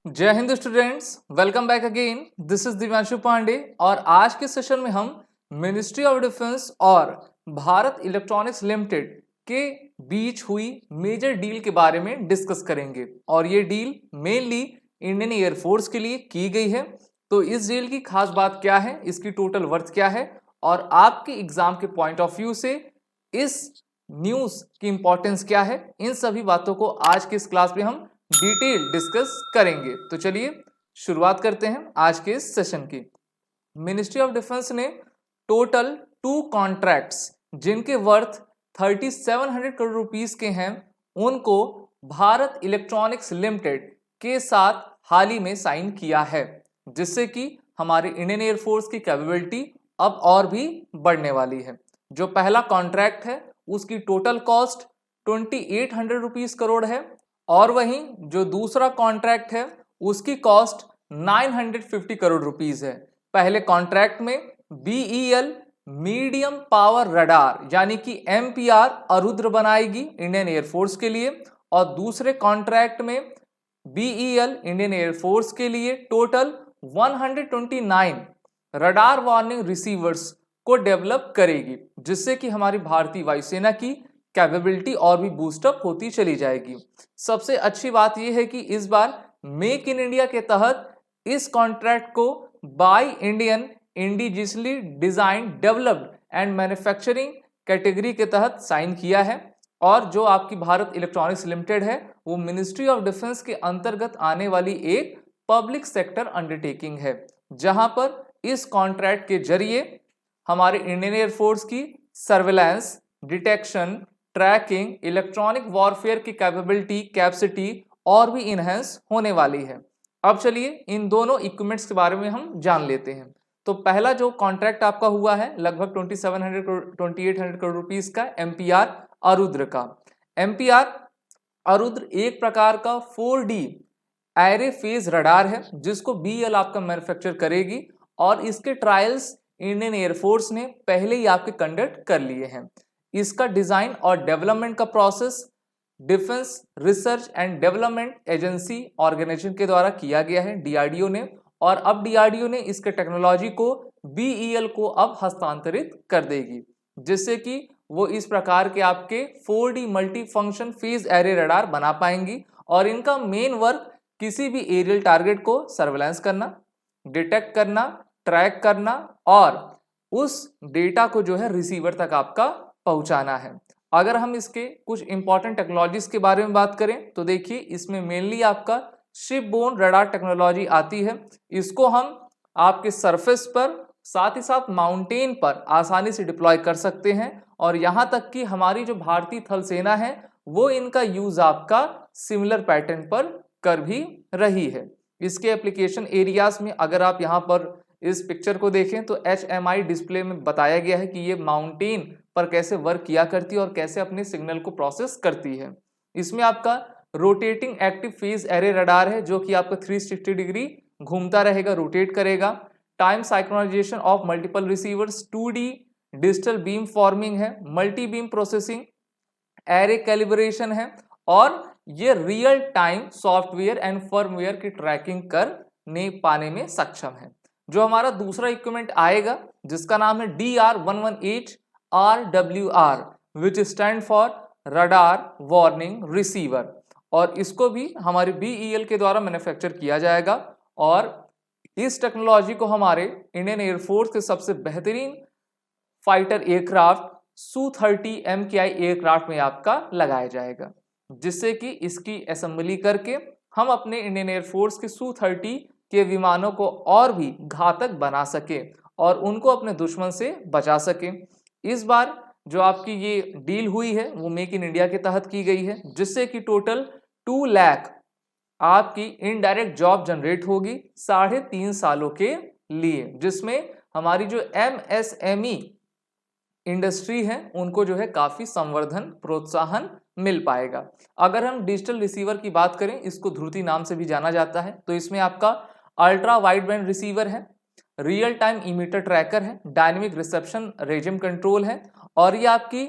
जय हिंद students, welcome back again. This is Divyanshu Pandey और आज के सेशन में हम मिनिस्ट्री ऑफ डिफेंस और भारत इलेक्ट्रॉनिक्स लिमिटेड के बीच हुई मेजर डील के बारे में डिस्कस करेंगे। और ये डील मेनली इंडियन एयरफोर्स के लिए की गई है। तो इस डील की खास बात क्या है, इसकी टोटल वर्थ क्या है और आपके एग्जाम के पॉइंट ऑफ व्यू से इस न्यूज की इंपॉर्टेंस क्या है, इन सभी बातों को आज की इस क्लास में हम डिटेल डिस्कस करेंगे। तो चलिए शुरुआत करते हैं आज के इस सेशन की। मिनिस्ट्री ऑफ डिफेंस ने टोटल 2 कॉन्ट्रैक्ट्स जिनके वर्थ 3700 करोड़ रुपीस के हैं उनको भारत इलेक्ट्रॉनिक्स लिमिटेड के साथ हाल ही में साइन किया है, जिससे कि हमारे इंडियन एयरफोर्स की कैपेबिलिटी अब और भी बढ़ने वाली है। जो पहला कॉन्ट्रैक्ट है उसकी टोटल कॉस्ट 2800 रुपीस करोड़ है और वहीं जो दूसरा कॉन्ट्रैक्ट है उसकी कॉस्ट 950 करोड़ रुपीस है। पहले कॉन्ट्रैक्ट में BEL मीडियम पावर रडार यानी कि MPR अरुद्र बनाएगी इंडियन एयरफोर्स के लिए, और दूसरे कॉन्ट्रैक्ट में BEL इंडियन एयरफोर्स के लिए टोटल 129 रडार वार्निंग रिसीवर्स को डेवलप करेगी, जिससे कि हमारी भारतीय वायुसेना की कैपेबिलिटी और भी बूस्टअप होती चली जाएगी। सबसे अच्छी बात यह है कि इस बार मेक इन इंडिया के तहत इस कॉन्ट्रैक्ट को by Indian indigenously design developed and manufacturing category के तहत साइन किया है। और जो आपकी भारत इलेक्ट्रॉनिक्स लिमिटेड है वो मिनिस्ट्री ऑफ डिफेंस के अंतर्गत आने वाली एक पब्लिक सेक्टर अंडरटेकिंग है, जहां पर इस कॉन्ट्रैक्ट के जरिए हमारे इंडियन एयरफोर्स की surveillance, detection, tracking, electronic warfare की कैपेसिटी और भी इनहेंस होने वाली है। अब चलिए इन दोनों इक्विपमेंट्स के बारे में हम जान लेते हैं। तो पहला जो कॉन्ट्रैक्ट आपका हुआ है लगभग 2800 करोड़ रुपीस का MPR अरुद्र का। MPR अरुद्र एक प्रकार का 4D एरे फेज रडार है जिसको BEL आपका मैन्युफैक्चर करेगी और इसके ट्रायल्स इंडियन एयरफोर्स ने पहले ही आपके कंडक्ट कर लिए हैं। इसका डिजाइन और डेवलपमेंट का process defence research and development agency organisation के द्वारा किया गया है, DRDO ने, और अब DRDO ने इसके टेक्नोलॉजी को BEL को अब हस्तांतरित कर देगी, जिससे कि वो इस प्रकार के आपके 4D multi function phase array radar बना पाएंगी। और इनका मेन वर्क किसी भी एरियल टारगेट को सर्वेलेंस करना, डिटेक्ट करना, ट्रैक करना और उस डेटा को जो है रिसीवर तक आपका पहुंचाना है। अगर हम इसके कुछ इंपॉर्टेंट टेक्नोलॉजीज के बारे में बात करें तो देखिए इसमें मेनली आपका शिप बोर्न रडार टेक्नोलॉजी आती है। इसको हम आपके सरफेस पर साथ ही साथ माउंटेन पर आसानी से डिप्लॉय कर सकते हैं, और यहाँ तक कि हमारी जो भारतीय थल सेना है वो इनका यूज आपका सिमिलर पैटर्न पर कर भी रही है। इसके एप्लीकेशन एरियाज में अगर आप यहाँ पर इस पिक्चर को देखें तो HMI डिस्प्ले में बताया गया है कि ये माउंटेन पर कैसे वर्क किया करती है और कैसे अपने सिग्नल को प्रोसेस करती है। इसमें आपका rotating active phase array radar है जो कि आपका 360 डिग्री घूमता रहेगा, रोटेट करेगा। Time synchronization of multiple receivers, 2D digital beam forming है, multi beam processing, array calibration है, और ये real time software and firmware की ट्रैकिंग करने पाने में सक्षम है। जो हमारा दूसरा इक्विपमेंट आएगा जिसका नाम है DR118 RWR which stand for radar warning receiver, और इसको भी हमारे BEL के द्वारा मैन्युफैक्चर किया जाएगा। और इस टेक्नोलॉजी को हमारे इंडियन एयरफोर्स के सबसे बेहतरीन fighter aircraft Su-30 MKI aircraft में आपका लगाया जाएगा, जिससे कि इसकी असेंबली करके हम अपने इंडियन एयरफोर्स के Su-30 के विमानों को और भी घातक बना सके और उनको अपने दुश्मन से बचा सके। इस बार जो आपकी ये डील हुई है वो मेक इन इंडिया के तहत की गई है, जिससे कि टोटल 2 लाख आपकी इनडायरेक्ट जॉब जनरेट होगी 3.5 सालों के लिए, जिसमें हमारी जो MSME इंडस्ट्री है उनको जो है काफी संवर्धन प्रोत्साहन मिल पाएगा। अगर हम डिजिटल रिसीवर की बात करें, इसको ध्रुति नाम से भी जाना जाता है, तो इसमें आपका अल्ट्रा वाइड बैंड रिसीवर है, रियल टाइम इमीटर ट्रैकर है, डायनेमिक रिसेप्शन रेजिम कंट्रोल है, और ये आपकी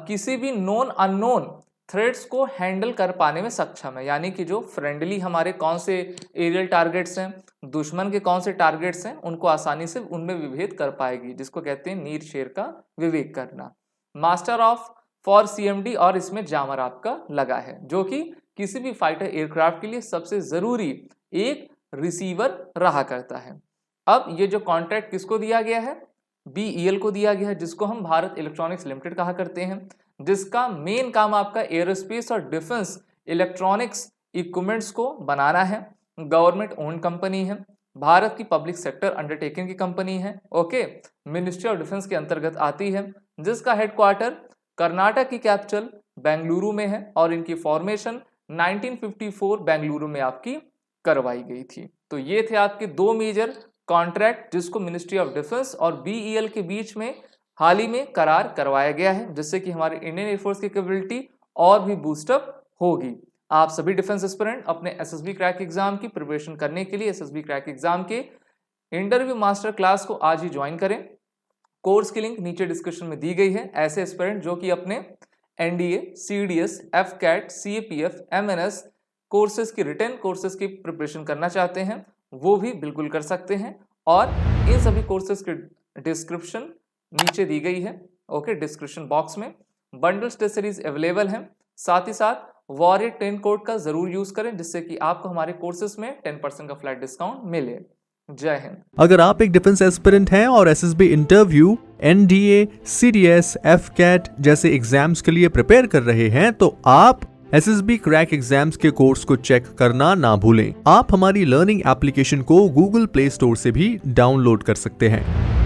किसी भी नोन अननोन थ्रेट्स को हैंडल कर पाने में सक्षम है, यानी कि जो फ्रेंडली हमारे कौन से एरियल टारगेट्स हैं, दुश्मन के कौन से टारगेट्स हैं, उनको आसानी से उनमें विभेद कर पाएगी, जिसको कहते हैं नीर शेर का विवेक करना। मास्टर ऑफ फॉर CMD और इसमें जामर आपका लगा है, जो कि किसी भी फाइटर एयरक्राफ्ट के लिए सबसे जरूरी एक रिसीवर रहा करता है। अब ये जो कॉन्ट्रैक्ट किसको दिया गया है, BEL को दिया गया है, जिसको हम भारत इलेक्ट्रॉनिक्स लिमिटेड कहा करते हैं, जिसका मेन काम आपका एरोस्पेस और डिफेंस इलेक्ट्रॉनिक्स इक्विपमेंट्स को बनाना है। गवर्नमेंट ओन कंपनी है, भारत की पब्लिक सेक्टर अंडरटेकिंग की कंपनी है। ओके, मिनिस्ट्री ऑफ डिफेंस के अंतर्गत आती है, जिसका हेडक्वार्टर कर्नाटक की कैपिटल बेंगलुरु में है और इनकी फॉर्मेशन 1954 बेंगलुरु में आपकी करवाई गई थी। तो ये थे आपके दो मेजर कॉन्ट्रैक्ट जिसको मिनिस्ट्री ऑफ डिफेंस और BEL के बीच में हाल ही में करार करवाया गया है, जिससे कि हमारे इंडियन एयरफोर्स की कैपेबिलिटी और भी बूस्टअप होगी। आप सभी डिफेंस एस्पिरेंट अपने SSB क्रैक एग्जाम की प्रिपरेशन करने के लिए SSB क्रैक एग्जाम के इंटरव्यू मास्टर क्लास को आज ही ज्वाइन करें। कोर्स की लिंक नीचे डिस्क्रिप्शन में दी गई है। ऐसे एस्पिरेंट जो कि अपने NDA, CDS, FCAT, CAPF, MNS courses की रिटन कोर्सेज की प्रिपरेशन करना चाहते हैं, वो भी बिल्कुल कर सकते हैं और इन सभी कोर्सेज की डिस्क्रिप्शन नीचे दी गई है। ओके, डिस्क्रिप्शन बॉक्स में बंडल टेस्ट सीरीज अवेलेबल है। साथ ही साथ वॉरियर 10 कोड का जरूर यूज करें, जिससे कि आपको हमारे कोर्सेज में 10% का फ्लैट डिस्काउंट मिले। जय हिंद। अगर आप एक डिफेंस एस्पिरेंट हैं और SSB interview, NDA, CDS, FCAT जैसे एग्जाम्स के लिए प्रिपेयर कर रहे हैं, तो आप SSB क्रैक एग्जाम्स के कोर्स को चेक करना ना भूलें। आप हमारी लर्निंग एप्लीकेशन को Google Play Store से भी डाउनलोड कर सकते हैं।